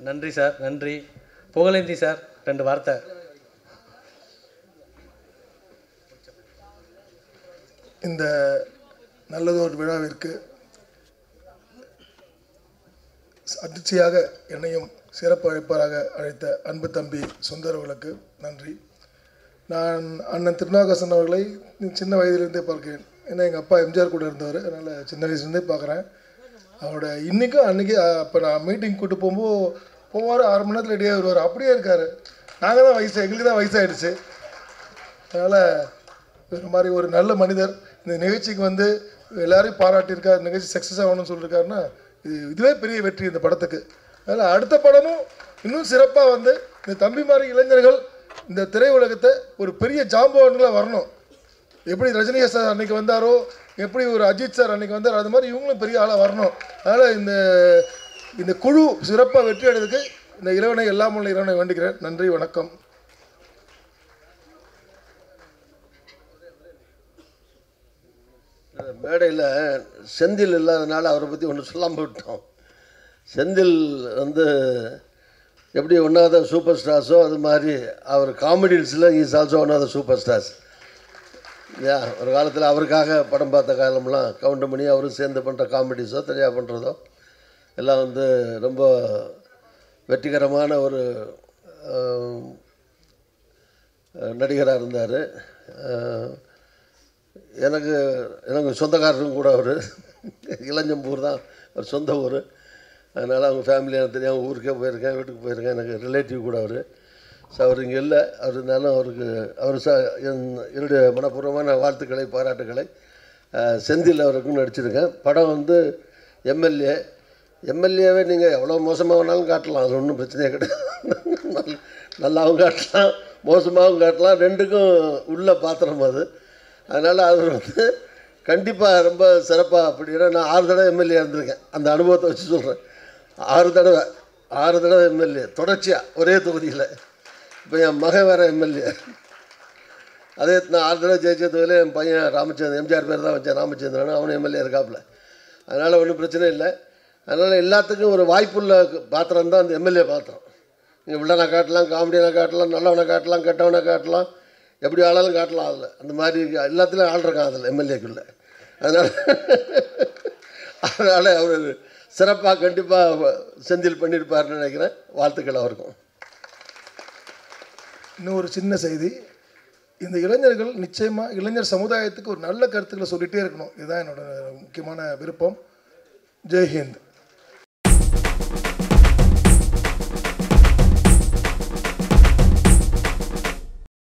நன்றி சார், நன்றி. புகழேந்தி சார் 2 வார்த்தை. இந்த நல்லதொரு விழாவிற்கு அதிர்ச்சியாக என்னையும் சிறப்பு அழைப்பாளராக அழைத்த அன்பு தம்பி சுந்தரவர்களுக்கு நன்றி. நான் அண்ணன் திருநாகசன் அவர்களை சின்ன வயதிலிருந்தே பார்க்கிறேன். ஏன்னா எங்கள் அப்பா எம்ஜிஆர் கூட இருந்தவர், அதனால் சின்ன வயசுலேருந்தே பார்க்குறேன். அவரோட இன்றைக்கும் அன்றைக்கி இப்போ நான் மீட்டிங் கூப்பிட்டு போவார் 6 மணி நேரத்தில் ரெடியாக வருவார். அப்படியே இருக்கார். நாங்கள் தான் எங்களுக்கு தான் வயசாகிடுச்சு. அதனால் வேறு மாதிரி ஒரு நல்ல மனிதர் இந்த நிகழ்ச்சிக்கு வந்து எல்லோரையும் பாராட்டியிருக்கார். நிகழ்ச்சி சக்ஸஸ் ஆகணும்னு சொல்லியிருக்காருன்னா இதுவே பெரிய வெற்றி இந்த படத்துக்கு. அதனால் அடுத்த படமும் இன்னும் சிறப்பாக வந்து இந்த தம்பி மாதிரி இளைஞர்கள் இந்த திரையுலகத்தை ஒரு பெரிய ஜாம்பவான்களாக வரணும். எப்படி ரஜினி சார் அன்றைக்கி வந்தாரோ, எப்படி ஒரு அஜித் சார் அன்றைக்கி வந்தாரோ, அது மாதிரி இவங்களும் பெரிய ஆளாக வரணும். அதனால் இந்த குழு சிறப்பாக வெற்றி அடைறதுக்கு இந்த இறைவனை எல்லாம் உள்ள இறைவனை வேண்டுகிறேன். நன்றி, வணக்கம். மேடையில் செந்தில் இல்லாதனால அவரை பற்றி ஒன்று சொல்லாமல் விட்டோம். செந்தில் வந்து எப்படி ஒன் ஆஃப் த சூப்பர் ஸ்டார்ஸோ அது மாதிரி அவர் காமெடிஸில் is also one of the super stars. ஒரு காலத்தில் அவருக்காக படம் பார்த்த காலம்லாம் கவுண்ட் பண்ணி அவரும் சேர்ந்து பண்ணுற காமெடிஸோ தனியாக பண்ணுறதோ எல்லாம் வந்து ரொம்ப வெற்றிகரமான ஒரு நடிகராக இருந்தார். எனக்கு சொந்தக்காரரும் கூட அவர் இளஞ்சம்பூர் தான் அவர் சொந்த ஊர். அதனால் அவங்க ஃபேமிலி எனக்கு தெரியும். ஊருக்கே போயிருக்கேன், வீட்டுக்கு போயிருக்கேன். எனக்கு ரிலேட்டிவ் கூட அவர். ஸோ அவர் இங்கே இல்லை. அவர் இருந்தாலும் அவர் என்னுடைய மனப்பூர்வமான வாழ்த்துக்களை பாராட்டுக்களை. செந்தில் அவருக்கும் நடிச்சிருக்கேன். படம் வந்து எம்எல்ஏவே நீங்கள் எவ்வளோ மோசமாக வேணாலும் காட்டலாம், அது ஒன்றும் பிரச்சனையே கிடையாது. நல்லாவும் காட்டலாம், மோசமாகவும் காட்டலாம், ரெண்டுக்கும் உள்ள பாத்திரம் அது. அதனால் அவர் வந்து கண்டிப்பாக ரொம்ப சிறப்பாக. அப்படின்னா நான் 6 தடவை எம்எல்ஏ இருந்திருக்கேன். அந்த அனுபவத்தை வச்சு சொல்கிறேன். 6 தடவை எம்எல்ஏ தொடர்ச்சியாக ஒரே தொகுதியில். இப்போ என் மகன் வேறு எம்எல்ஏ. அதே நான் 6 தடவை ஜெயிச்ச தொகுதியில் என் பையன் ராமச்சந்திரன், எம்ஜிஆர் பேர் தான் வச்சேன், ராமச்சந்திரன், அவனும் எம்எல்ஏ இருக்காப்புல. அதனால் ஒன்றும் பிரச்சனை இல்லை. அதனால் எல்லாத்துக்கும் ஒரு வாய்ப்புள்ள பாத்திரம் தான் அந்த எம்எல்ஏ பாத்திரம். நீங்கள் வில்லனை காட்டலாம், காமெடியனை காட்டலாம், நல்லவனை காட்டலாம், கெட்டவனை காட்டலாம், எப்படி ஆளாலும் காட்டலாம். அதில் அந்த மாதிரி எல்லாத்துலேயும் ஆள் இருக்கான் அதில் எம்எல்ஏக்குள்ளே. அதனால் அவர் சிறப்பாக கண்டிப்பாக செந்தில் பண்ணியிருப்பார்னு நினைக்கிறேன். வாழ்த்துக்கள் அவருக்கும். இன்னும் ஒரு சின்ன செய்தி. இந்த இளைஞர்கள் நிச்சயமாக இளைஞர் சமுதாயத்துக்கு ஒரு நல்ல கருத்துக்களை சொல்லிகிட்டே இருக்கணும். இதுதான் என்னோட முக்கியமான விருப்பம். ஜெய்ஹிந்த்.